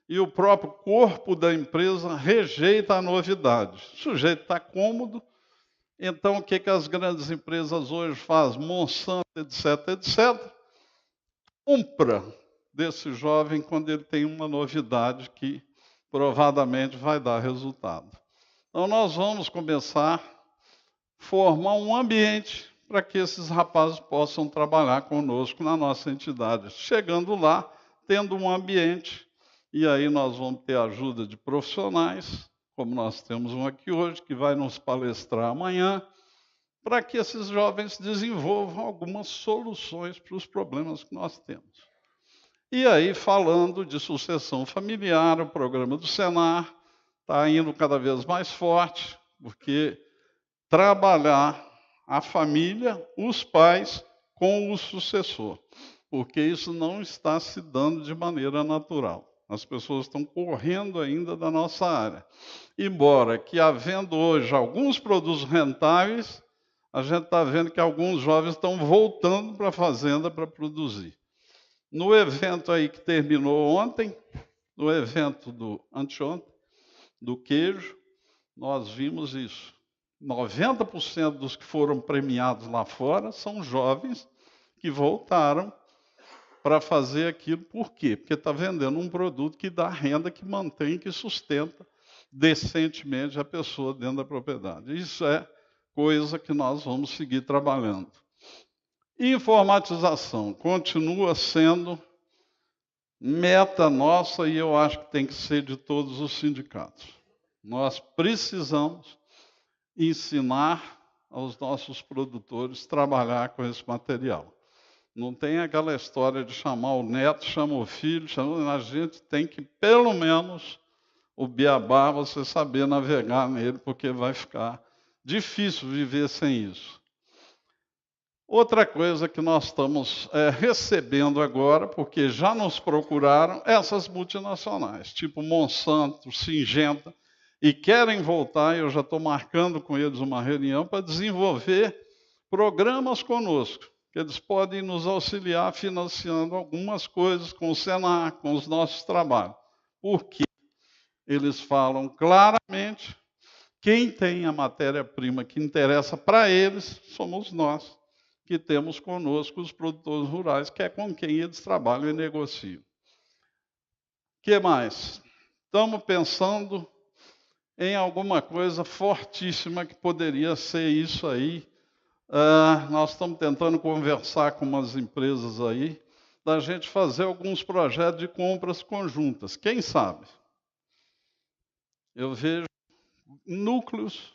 e o próprio corpo da empresa rejeita a novidade. O sujeito está cômodo, então o que as grandes empresas hoje fazem? Monsanto, etc., etc., compra desse jovem quando ele tem uma novidade que provadamente vai dar resultado. Então nós vamos começar a formar um ambiente para que esses rapazes possam trabalhar conosco na nossa entidade. Chegando lá, tendo um ambiente, e aí nós vamos ter a ajuda de profissionais, como nós temos um aqui hoje, que vai nos palestrar amanhã, para que esses jovens desenvolvam algumas soluções para os problemas que nós temos. E aí, falando de sucessão familiar, o programa do Senar está indo cada vez mais forte, porque trabalhar a família, os pais, com o sucessor, porque isso não está se dando de maneira natural. As pessoas estão correndo ainda da nossa área. Embora que, havendo hoje alguns produtos rentáveis, a gente está vendo que alguns jovens estão voltando para a fazenda para produzir. No evento aí que terminou ontem, no evento do anteontem, do queijo, nós vimos isso. 90% dos que foram premiados lá fora são jovens que voltaram para fazer aquilo. Por quê? Porque está vendendo um produto que dá renda, que mantém, que sustenta decentemente a pessoa dentro da propriedade. Isso é coisa que nós vamos seguir trabalhando. Informatização continua sendo meta nossa e eu acho que tem que ser de todos os sindicatos. Nós precisamos ensinar aos nossos produtores a trabalhar com esse material. Não tem aquela história de chamar o neto, chama o filho, a gente tem que, pelo menos, o beabá, você saber navegar nele, porque vai ficar difícil viver sem isso. Outra coisa que nós estamos recebendo agora, porque já nos procuraram, essas multinacionais, tipo Monsanto, Syngenta, e querem voltar, eu já estou marcando com eles uma reunião para desenvolver programas conosco, que eles podem nos auxiliar financiando algumas coisas com o Senar, com os nossos trabalhos. Porque eles falam claramente, quem tem a matéria-prima que interessa para eles, somos nós, que temos conosco os produtores rurais, que é com quem eles trabalham e negociam. O que mais? Estamos pensando em alguma coisa fortíssima que poderia ser isso aí. Nós estamos tentando conversar com umas empresas aí, da gente fazer alguns projetos de compras conjuntas. Quem sabe? Eu vejo núcleos,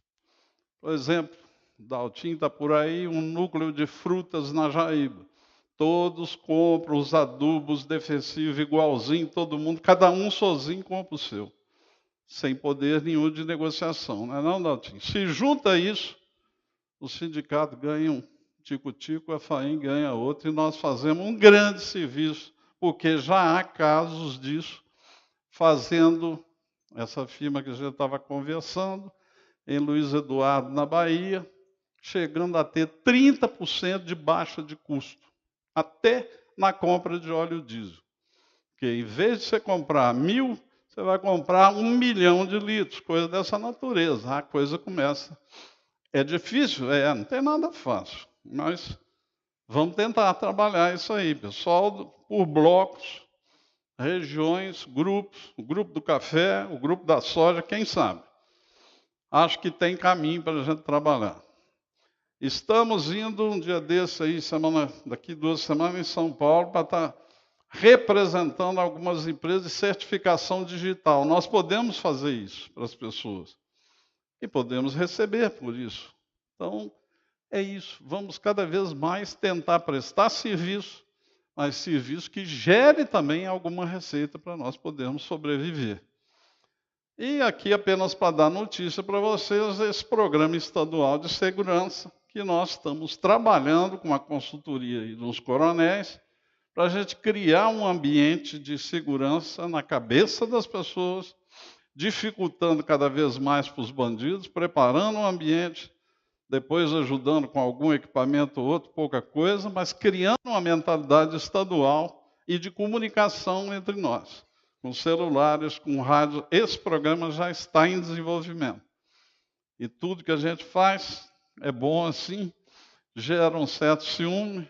por exemplo, Daltim está por aí, um núcleo de frutas na Jaíba. Todos compram os adubos defensivos igualzinho, todo mundo, cada um sozinho compra o seu, sem poder nenhum de negociação, não é não, Daltinho? Se junta isso, o sindicato ganha um tico-tico, a FAEM ganha outro, e nós fazemos um grande serviço, porque já há casos disso, fazendo essa firma que a gente estava conversando, em Luiz Eduardo, na Bahia, chegando a ter 30% de baixa de custo, até na compra de óleo diesel. Porque em vez de você comprar 1.000, você vai comprar 1 milhão de litros, coisa dessa natureza. A coisa começa. É difícil? Não tem nada fácil, mas vamos tentar trabalhar isso aí, pessoal, por blocos, regiões, grupos, o grupo do café, o grupo da soja, quem sabe. Acho que tem caminho para a gente trabalhar. Estamos indo um dia desse aí, daqui 2 semanas, em São Paulo, para estar representando algumas empresas de certificação digital. Nós podemos fazer isso para as pessoas. E podemos receber por isso. Então, é isso. Vamos cada vez mais tentar prestar serviço, mas serviço que gere também alguma receita para nós podermos sobreviver. E aqui, apenas para dar notícia para vocês, esse programa estadual de segurança, que nós estamos trabalhando com a consultoria dos coronéis, para a gente criar um ambiente de segurança na cabeça das pessoas, dificultando cada vez mais para os bandidos, preparando o ambiente, depois ajudando com algum equipamento ou outro, pouca coisa, mas criando uma mentalidade estadual e de comunicação entre nós, com celulares, com rádio. Esse programa já está em desenvolvimento. E tudo que a gente faz é bom assim, gera um certo ciúme.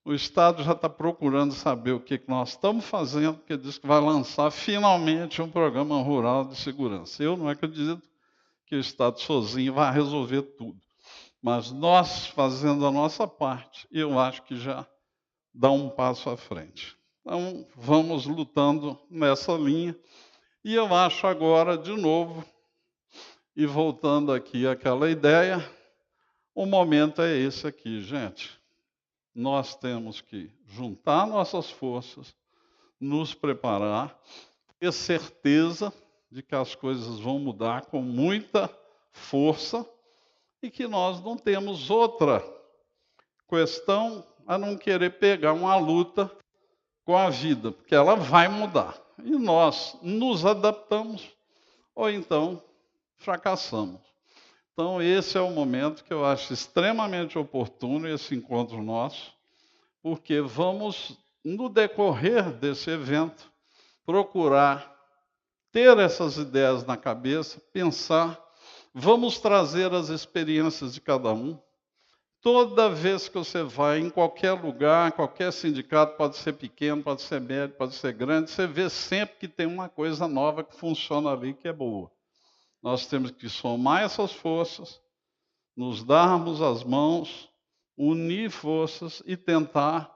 O Estado já está procurando saber o que nós estamos fazendo, porque diz que vai lançar finalmente um programa rural de segurança. Eu não acredito que o Estado sozinho vai resolver tudo. Mas nós, fazendo a nossa parte, eu acho que já dá um passo à frente. Então, vamos lutando nessa linha. E eu acho agora, de novo, e voltando aqui àquela ideia, o momento é esse aqui, gente. Nós temos que juntar nossas forças, nos preparar, ter certeza de que as coisas vão mudar com muita força e que nós não temos outra questão a não querer pegar uma luta com a vida, porque ela vai mudar. E nós nos adaptamos ou então fracassamos. Então, esse é o momento que eu acho extremamente oportuno, esse encontro nosso, porque vamos, no decorrer desse evento, procurar ter essas ideias na cabeça, pensar, vamos trazer as experiências de cada um. Toda vez que você vai em qualquer lugar, qualquer sindicato, pode ser pequeno, pode ser médio, pode ser grande, você vê sempre que tem uma coisa nova que funciona ali, que é boa. Nós temos que somar essas forças, nos darmos as mãos, unir forças e tentar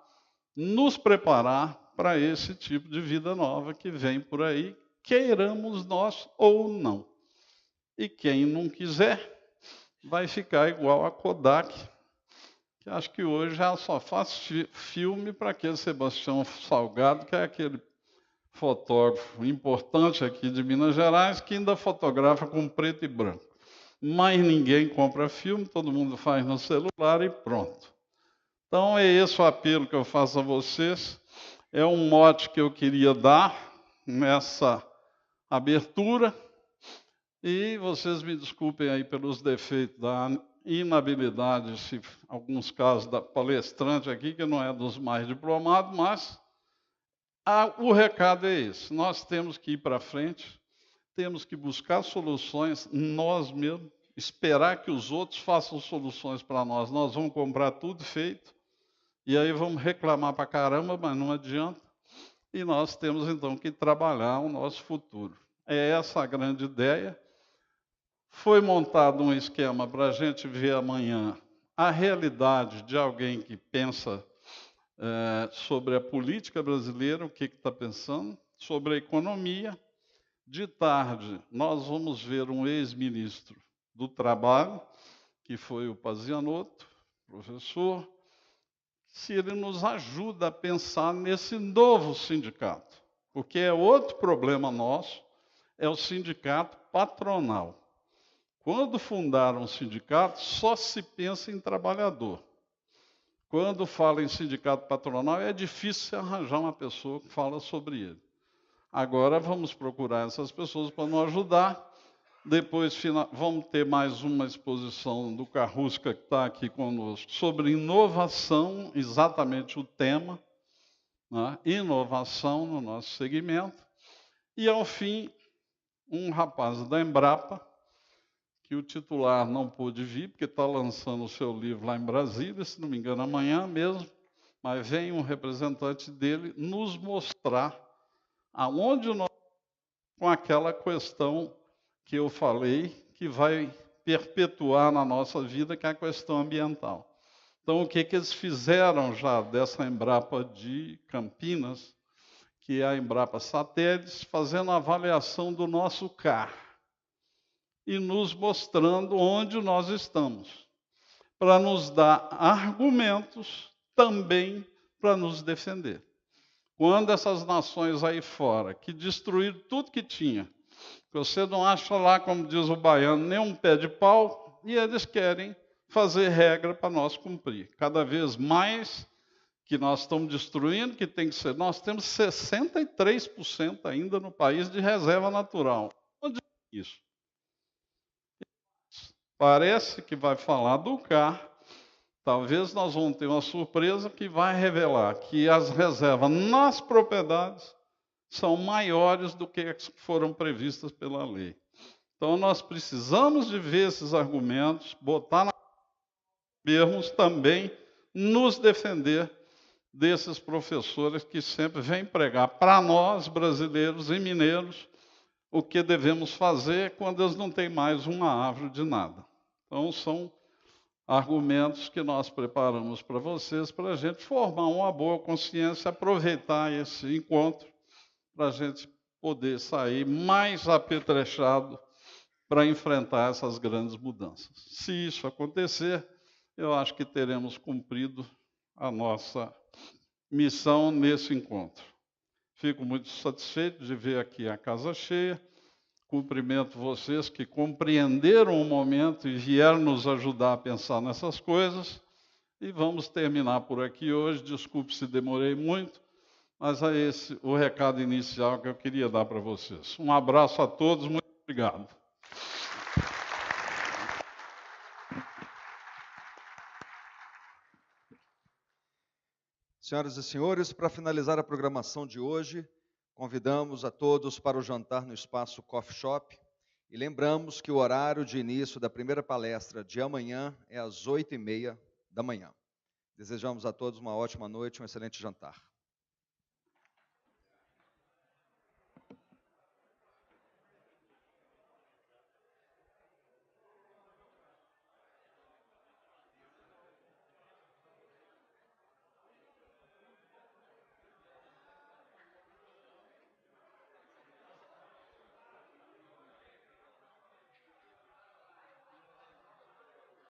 nos preparar para esse tipo de vida nova que vem por aí, queiramos nós ou não. E quem não quiser, vai ficar igual a Kodak, que acho que hoje já só faz filme para aquele Sebastião Salgado, que é aquele fotógrafo importante aqui de Minas Gerais, que ainda fotografa com preto e branco. Mas ninguém compra filme, todo mundo faz no celular e pronto. Então é esse o apelo que eu faço a vocês. É um mote que eu queria dar nessa abertura. E vocês me desculpem aí pelos defeitos da inabilidade, se alguns casos da palestrante aqui, que não é dos mais diplomados, mas o recado é esse. Nós temos que ir para frente, temos que buscar soluções nós mesmos, esperar que os outros façam soluções para nós. Nós vamos comprar tudo feito, e aí vamos reclamar para caramba, mas não adianta. E nós temos, então, que trabalhar o nosso futuro. É essa a grande ideia. Foi montado um esquema para a gente ver amanhã a realidade de alguém que pensa sobre a política brasileira, o que está pensando, sobre a economia. De tarde, nós vamos ver um ex-ministro do Trabalho, que foi o Pazianotto, professor, se ele nos ajuda a pensar nesse novo sindicato. Porque é outro problema nosso, é o sindicato patronal. Quando fundaram o sindicato, só se pensa em trabalhador. Quando fala em sindicato patronal, é difícil arranjar uma pessoa que fala sobre ele. Agora vamos procurar essas pessoas para nos ajudar. Depois vamos ter mais uma exposição do Carrusca, que está aqui conosco, sobre inovação, exatamente o tema, né? Inovação no nosso segmento. E, ao fim, um rapaz da Embrapa, que o titular não pôde vir, porque está lançando o seu livro lá em Brasília, se não me engano, amanhã mesmo, mas vem um representante dele nos mostrar aonde nós, com aquela questão que eu falei, que vai perpetuar na nossa vida, que é a questão ambiental. Então, o que eles fizeram já dessa Embrapa de Campinas, que é a Embrapa Satélites, fazendo a avaliação do nosso CAR e nos mostrando onde nós estamos, para nos dar argumentos também para nos defender. Quando essas nações aí fora, que destruíram tudo que tinha, você não acha lá, como diz o baiano, nem um pé de pau, e eles querem fazer regra para nós cumprir. Cada vez mais que nós estamos destruindo, que tem que ser. Nós temos 63% ainda no país de reserva natural. Onde é isso? Parece que vai falar do CAR. Talvez nós vamos ter uma surpresa que vai revelar que as reservas nas propriedades são maiores do que as que foram previstas pela lei. Então, nós precisamos de ver esses argumentos, botar na mesmos também nos defender desses professores que sempre vêm pregar para nós, brasileiros e mineiros, o que devemos fazer quando eles não têm mais uma árvore de nada. Então, são argumentos que nós preparamos para vocês, para a gente formar uma boa consciência, aproveitar esse encontro, para a gente poder sair mais apetrechado para enfrentar essas grandes mudanças. Se isso acontecer, eu acho que teremos cumprido a nossa missão nesse encontro. Fico muito satisfeito de ver aqui a casa cheia. Cumprimento vocês que compreenderam o momento e vieram nos ajudar a pensar nessas coisas. E vamos terminar por aqui hoje. Desculpe se demorei muito, mas é esse o recado inicial que eu queria dar para vocês. Um abraço a todos, muito obrigado. Senhoras e senhores, para finalizar a programação de hoje, convidamos a todos para o jantar no Espaço Coffee Shop e lembramos que o horário de início da primeira palestra de amanhã é às 8h30 da manhã. Desejamos a todos uma ótima noite, um excelente jantar.